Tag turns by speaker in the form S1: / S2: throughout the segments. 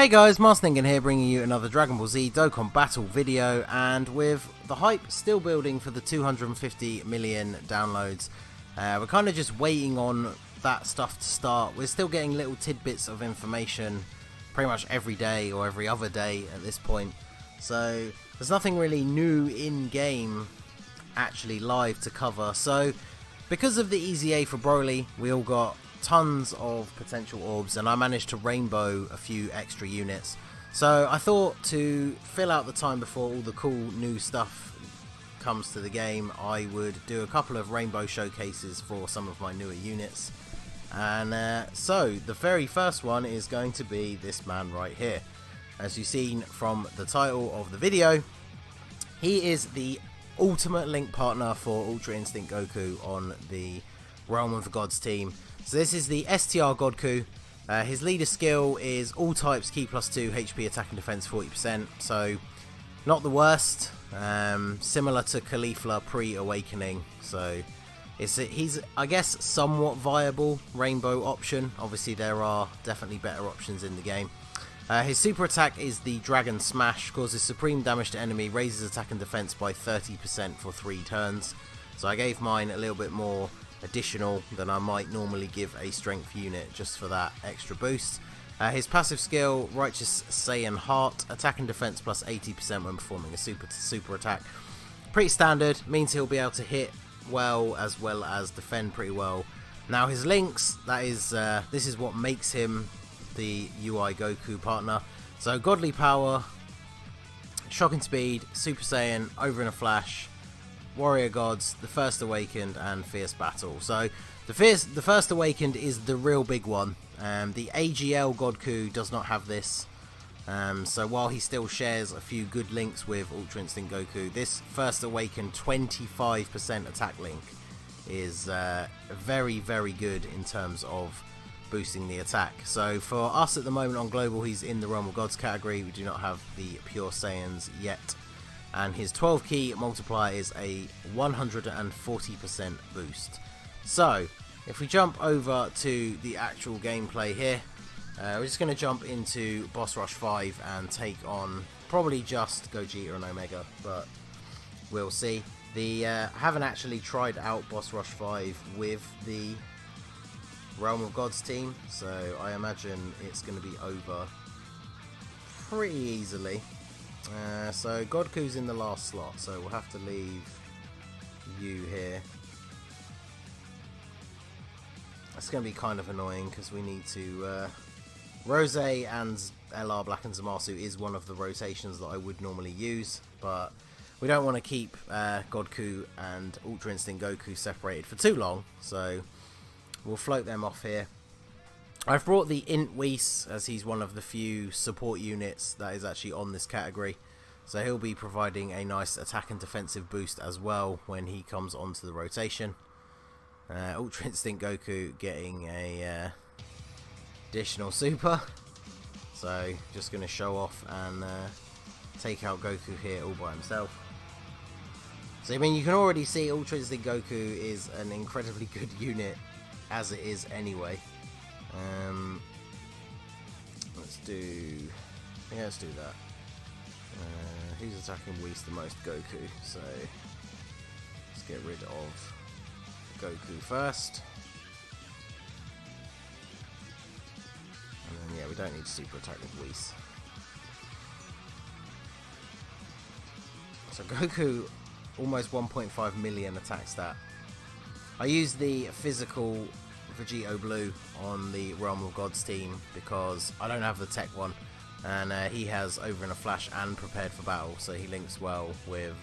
S1: Hey guys, Ningen here, bringing you another Dragon Ball Z Dokkan Battle video, and with the hype still building for the 250 million downloads, we're kind of just waiting on that stuff to start. We're still getting little tidbits of information pretty much every day or every other day at this point, so there's nothing really new in-game actually live to cover. So because of the Easy A for Broly, we all got tons of potential orbs, and I managed to rainbow a few extra units. So I thought to fill out the time before all the cool new stuff comes to the game, I would do a couple of rainbow showcases for some of my newer units. And so the very first one is going to be this man right here. As you've seen from the title of the video, he is the ultimate link partner for Ultra Instinct Goku on the Realm of the Gods team. So this is the STR Godku. His leader skill is all types Ki +2, HP, attack and defense 40%. So not the worst. Similar to Caulifla pre-awakening. So he's, I guess, somewhat viable rainbow option. Obviously there are definitely better options in the game. His super attack is the Dragon Smash, causes supreme damage to enemy, raises attack and defense by 30% for 3 turns. So I gave mine a little bit more additional than I might normally give a strength unit, just for that extra boost. His passive skill, Righteous Saiyan Heart, attack and defense plus 80% when performing a super attack. Pretty standard, means he'll be able to hit well as defend pretty well. Now his links, this is what makes him the UI Goku partner. So Godly Power, Shocking Speed, Super Saiyan, Over in a Flash, Warrior Gods, the First Awakened, and Fierce Battle. So the First Awakened is the real big one. The AGL Godku does not have this. So while he still shares a few good links with Ultra Instinct Goku, this First Awakened 25% attack link is very, very good in terms of boosting the attack. So for us at the moment on Global, he's in the Realm of Gods category. We do not have the Pure Saiyans yet. And his 12 key multiplier is a 140% boost. So if we jump over to the actual gameplay here, we're just going to jump into Boss Rush 5 and take on probably just Gogeta and Omega, but we'll see. I haven't actually tried out Boss Rush 5 with the Realm of Gods team, so I imagine it's going to be over pretty easily. So Godku's in the last slot, so we'll have to leave you here. That's going to be kind of annoying because we need to... Rose and LR Black and Zamasu is one of the rotations that I would normally use, but we don't want to keep Godku and Ultra Instinct Goku separated for too long, so we'll float them off here. I've brought the Int Whis, as he's one of the few support units that is actually on this category. So he'll be providing a nice attack and defensive boost as well when he comes onto the rotation. Ultra Instinct Goku getting a additional super. So just going to show off and take out Goku here all by himself. So I mean, you can already see Ultra Instinct Goku is an incredibly good unit as it is anyway. Let's do that. Who's attacking Whis the most? Goku. So let's get rid of Goku first. And then yeah, we don't need to super attack with Whis. So Goku, almost 1.5 million attack stat. I use the physical Vegito Blue on the Realm of Gods team because I don't have the tech one, and he has Over in a Flash and Prepared for Battle, so he links well with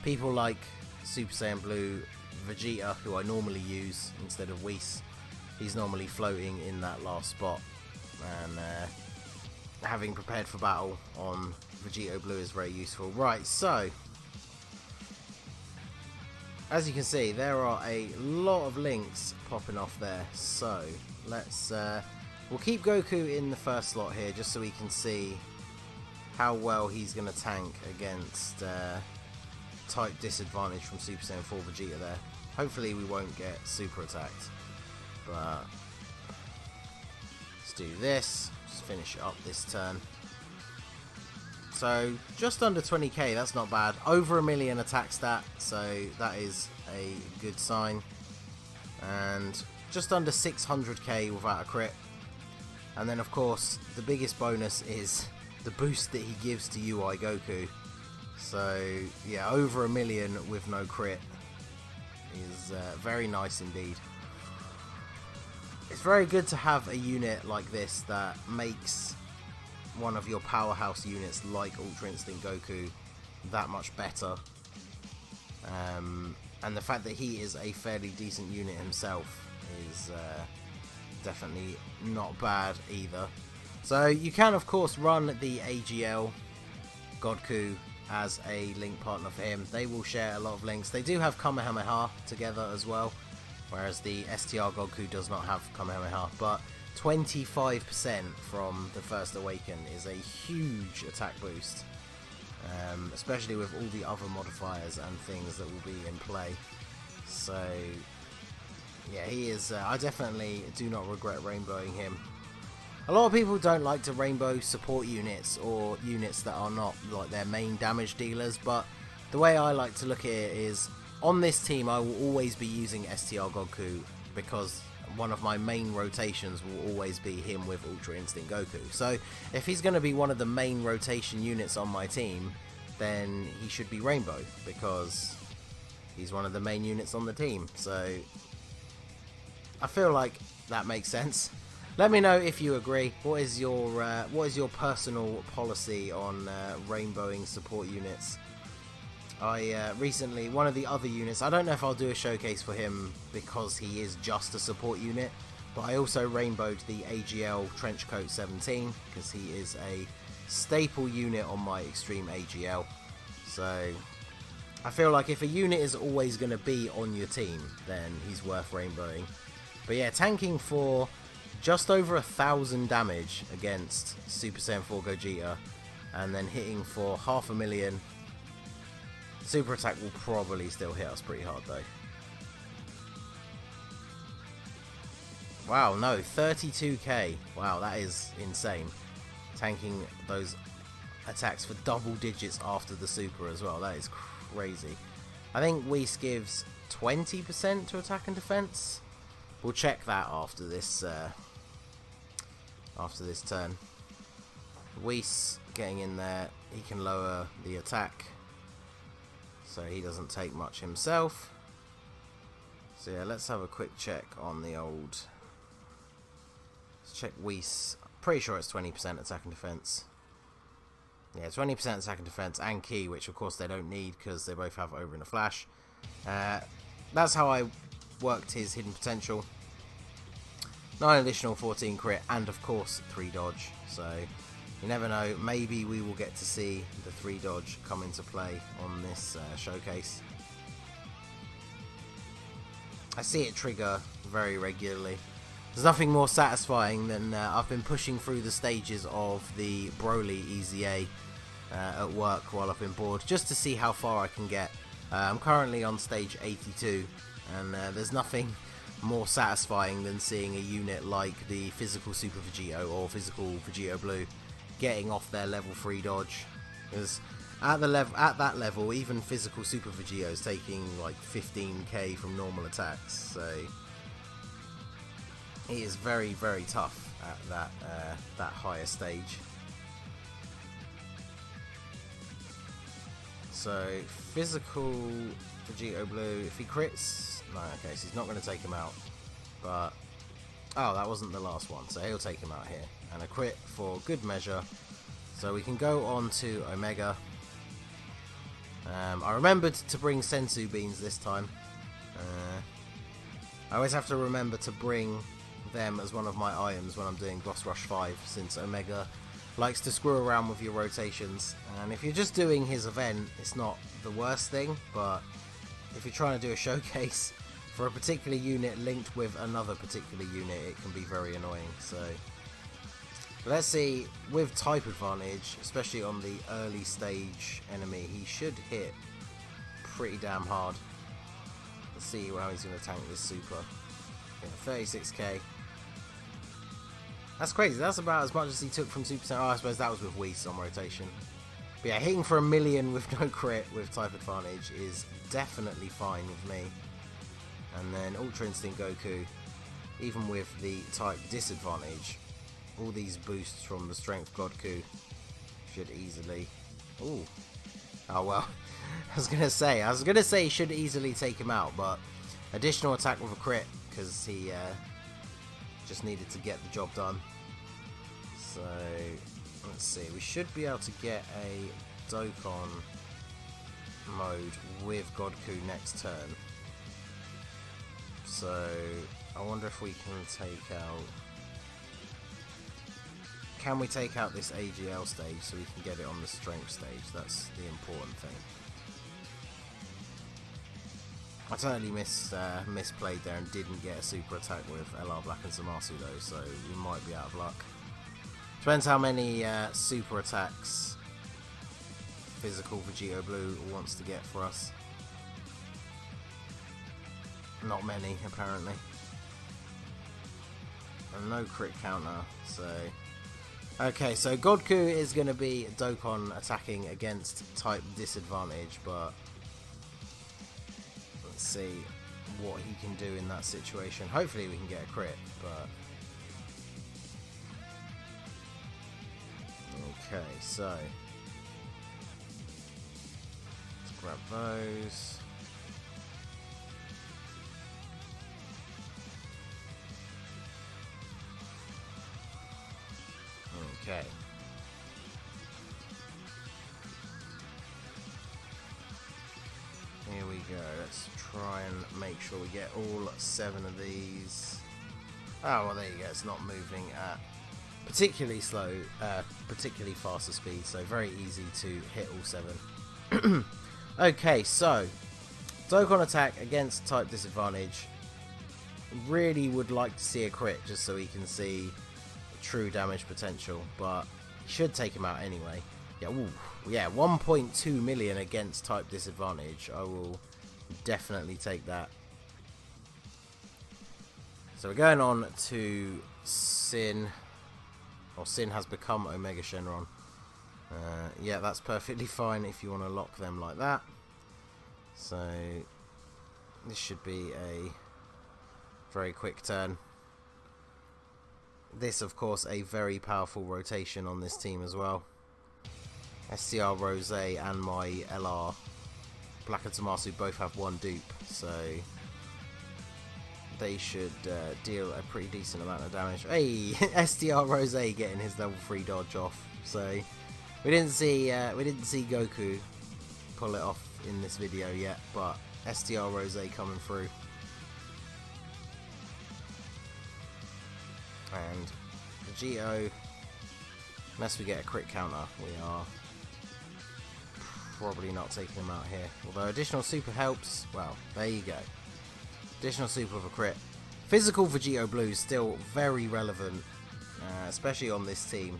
S1: people like Super Saiyan Blue Vegeta, who I normally use instead of Whis. He's normally floating in that last spot, and having Prepared for Battle on Vegito Blue is very useful. Right, so as you can see, there are a lot of links popping off there, so let's we'll keep Goku in the first slot here just so we can see how well he's going to tank against type disadvantage from Super Saiyan 4 Vegeta there. Hopefully we won't get super attacked, but let's do this. Just finish it up this turn. So just under 20k, that's not bad. Over 1 million attack stat, so that is a good sign. And just under 600k without a crit. And then of course the biggest bonus is the boost that he gives to UI Goku. So yeah, over 1 million with no crit is very nice indeed. It's very good to have a unit like this that makes one of your powerhouse units like Ultra Instinct Goku that much better. And the fact that he is a fairly decent unit himself is definitely not bad either. So you can of course run the AGL Godku as a link partner for him. They will share a lot of links. They do have Kamehameha together as well, whereas the STR Godku does not have Kamehameha, but 25% from the First Awaken is a huge attack boost, especially with all the other modifiers and things that will be in play. So yeah, he is, I definitely do not regret rainbowing him. A lot of people don't like to rainbow support units or units that are not like their main damage dealers, but the way I like to look at it is, on this team I will always be using STR Godku because one of my main rotations will always be him with Ultra Instinct Goku. So if he's going to be one of the main rotation units on my team, then he should be Rainbow because he's one of the main units on the team. So I feel like that makes sense. Let me know if you agree. What is your personal policy on rainbowing support units? I recently, one of the other units, I don't know if I'll do a showcase for him because he is just a support unit, but I also rainbowed the AGL Trenchcoat 17 because he is a staple unit on my Extreme AGL. So I feel like if a unit is always going to be on your team, then he's worth rainbowing. But yeah, tanking for just over 1,000 damage against Super Saiyan 4 Gogeta, and then hitting for 500,000. Super attack will probably still hit us pretty hard though. Wow, no, 32k. Wow, that is insane. Tanking those attacks for double digits after the super as well. That is crazy. I think Whis gives 20% to attack and defense. We'll check that after this turn. Whis getting in there, he can lower the attack, so he doesn't take much himself. So yeah, let's have a quick check on the old. Let's check Whis. Pretty sure it's 20% attack and defense. Yeah, 20% attack and defense and key, which of course they don't need because they both have over in a flash. That's how I worked his hidden potential. 9 additional, 14 crit, and of course 3 dodge. So you never know, maybe we will get to see the 3 dodge come into play on this showcase. I see it trigger very regularly. There's nothing more satisfying than I've been pushing through the stages of the Broly EZA at work while I've been bored, just to see how far I can get. I'm currently on stage 82, and there's nothing more satisfying than seeing a unit like the physical Super Vegito or physical Vegito Blue getting off their level 3 dodge. Because at that level, even physical Super Vegito is taking like 15k from normal attacks, so he is very, very tough at that higher stage. So physical Vegito Blue, if he crits, no, okay, so he's not going to take him out. But oh, that wasn't the last one, so he'll take him out here, and a crit for good measure. So we can go on to Omega. I remembered to bring Sensu Beans this time. I always have to remember to bring them as one of my items when I'm doing Boss Rush 5, since Omega likes to screw around with your rotations. And if you're just doing his event, it's not the worst thing, but if you're trying to do a showcase for a particular unit linked with another particular unit, it can be very annoying. So let's see, with type advantage, especially on the early stage enemy, he should hit pretty damn hard. Let's see how he's going to tank this super. Yeah, 36k. That's crazy. That's about as much as he took from Super Saiyan. Oh, I suppose that was with Whis on rotation. But yeah, hitting for 1,000,000 with no crit with type advantage is definitely fine with me. And then Ultra Instinct Goku, even with the type disadvantage, all these boosts from the Strength Godku should easily... Ooh. Oh well, I was gonna say should easily take him out, but additional attack with a crit because he just needed to get the job done. So let's see, we should be able to get a Dokkan mode with Godku next turn. So I wonder if we can take out... Can we take out this AGL stage so we can get it on the strength stage? That's the important thing. I totally misplayed there and didn't get a super attack with LR Black and Zamasu though, so we might be out of luck. Depends how many super attacks physical Vegito Blue wants to get for us. Not many, apparently. And no crit counter, so... Okay, so Godku is going to be Dokkan attacking against type disadvantage, but let's see what he can do in that situation. Hopefully we can get a crit, but... Okay, so... Let's grab those. Okay. Here we go. Let's try and make sure we get all 7 of these. Oh, well, there you go. It's not moving at particularly slow, particularly faster speed, so very easy to hit all 7. Okay, so Dokkan attack against type disadvantage. Really would like to see a crit just so we can see true damage potential, but should take him out anyway. Yeah, ooh, yeah, 1.2 million against type disadvantage. I will definitely take that. So we're going on to Sin, or Sin has become Omega Shenron. Yeah, that's perfectly fine if you want to lock them like that. So this should be a very quick turn. This, of course, a very powerful rotation on this team as well. STR, Rose, and my LR Black and Zamasu both have 1 dupe, so they should deal a pretty decent amount of damage. Hey, STR Rose getting his level 3 dodge off. So we didn't see Goku pull it off in this video yet, but STR Rose coming through. And Vegito, unless we get a crit counter, we are probably not taking him out here. Although additional super helps. Well, there you go. Additional super with a crit. Physical Vegito Blue is still very relevant, especially on this team.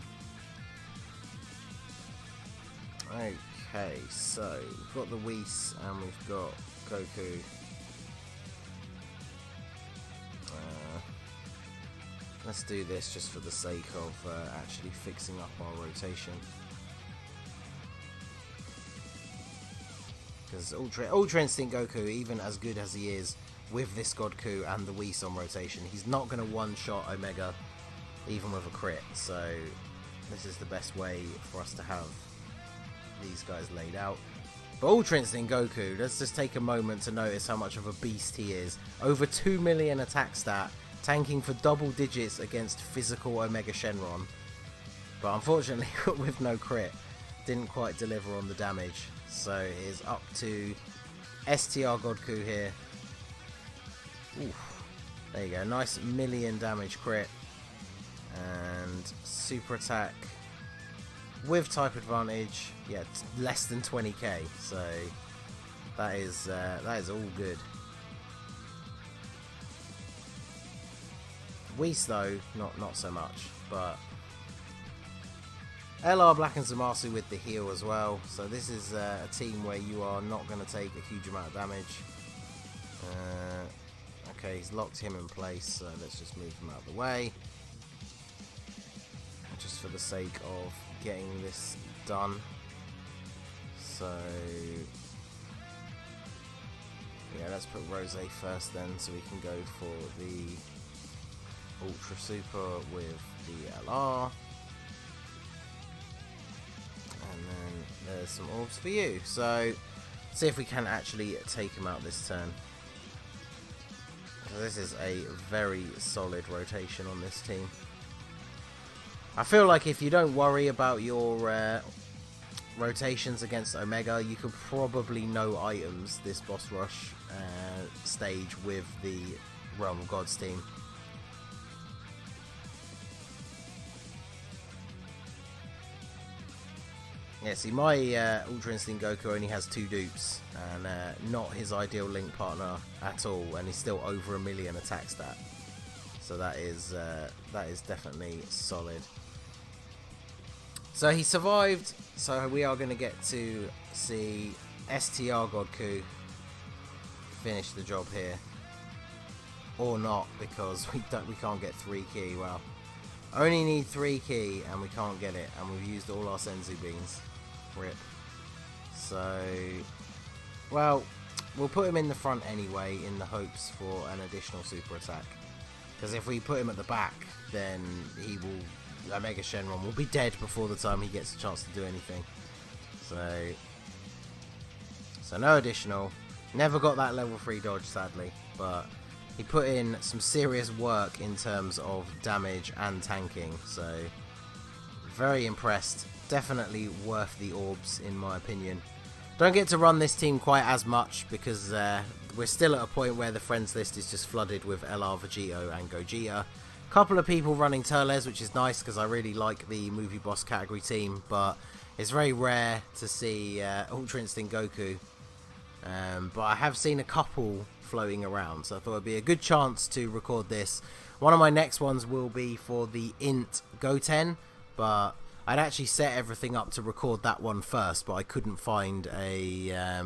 S1: Okay, so we've got the Whis and we've got Goku. Let's do this just for the sake of actually fixing up our rotation. Because Ultra Instinct Goku, even as good as he is with this Godku and the Whis on rotation, he's not going to one-shot Omega even with a crit. So this is the best way for us to have these guys laid out. But Ultra Instinct Goku, let's just take a moment to notice how much of a beast he is. Over 2 million attack stat, tanking for double digits against physical Omega Shenron. But unfortunately, with no crit, didn't quite deliver on the damage. So it is up to STR Godku here. Oof. There you go, nice 1,000,000 damage crit. And super attack with type advantage, yeah, less than 20k. So that is all good. Whis though, not so much, but LR Black and Zamasu with the heal as well. So this is a team where you are not going to take a huge amount of damage. Okay, he's locked him in place, so let's just move him out of the way. the sake of getting this done. So yeah, let's put Rose first then, so we can go for the Ultra Super with the LR. And then there's some orbs for you. So see if we can actually take him out this turn. So this is a very solid rotation on this team. I feel like if you don't worry about your rotations against Omega, you could probably no items this boss rush stage with the Realm of Gods team. Yeah, see, my Ultra Instinct Goku only has 2 dupes, and not his ideal link partner at all, and he's still over 1 million attack stat. So that is definitely solid. So he survived, so we are going to get to see STR Godku finish the job here. Or not, because we can't get 3 key. Well, only need 3 key and we can't get it, and we've used all our Senzu beans. Rip. So, well, we'll put him in the front anyway in the hopes for an additional super attack. Because if we put him at the back, then he will, Omega Shenron will be dead before the time he gets a chance to do anything. So no additional. Never got that level 3 dodge, sadly, but he put in some serious work in terms of damage and tanking, so very impressed. Definitely worth the orbs, in my opinion. Don't get to run this team quite as much because we're still at a point where the friends list is just flooded with LR Vegito and Gogeta. Couple of people running Turles, which is nice because I really like the movie boss category team, but it's very rare to see Ultra Instinct Goku. But I have seen a couple floating around, so I thought it'd be a good chance to record this. One of my next ones will be for the Int Goten, but I'd actually set everything up to record that one first, but I couldn't find a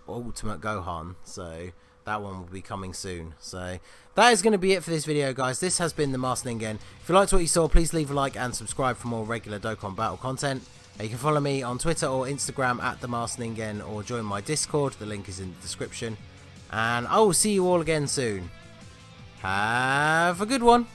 S1: Ultimate Gohan, so that one will be coming soon. So that is going to be it for this video, guys. This has been the Master Ningen. If you liked what you saw, please leave a like and subscribe for more regular Dokkan Battle content. You can follow me on Twitter or Instagram at the Master Ningen, or join my Discord. The link is in the description. And I will see you all again soon. Have a good one.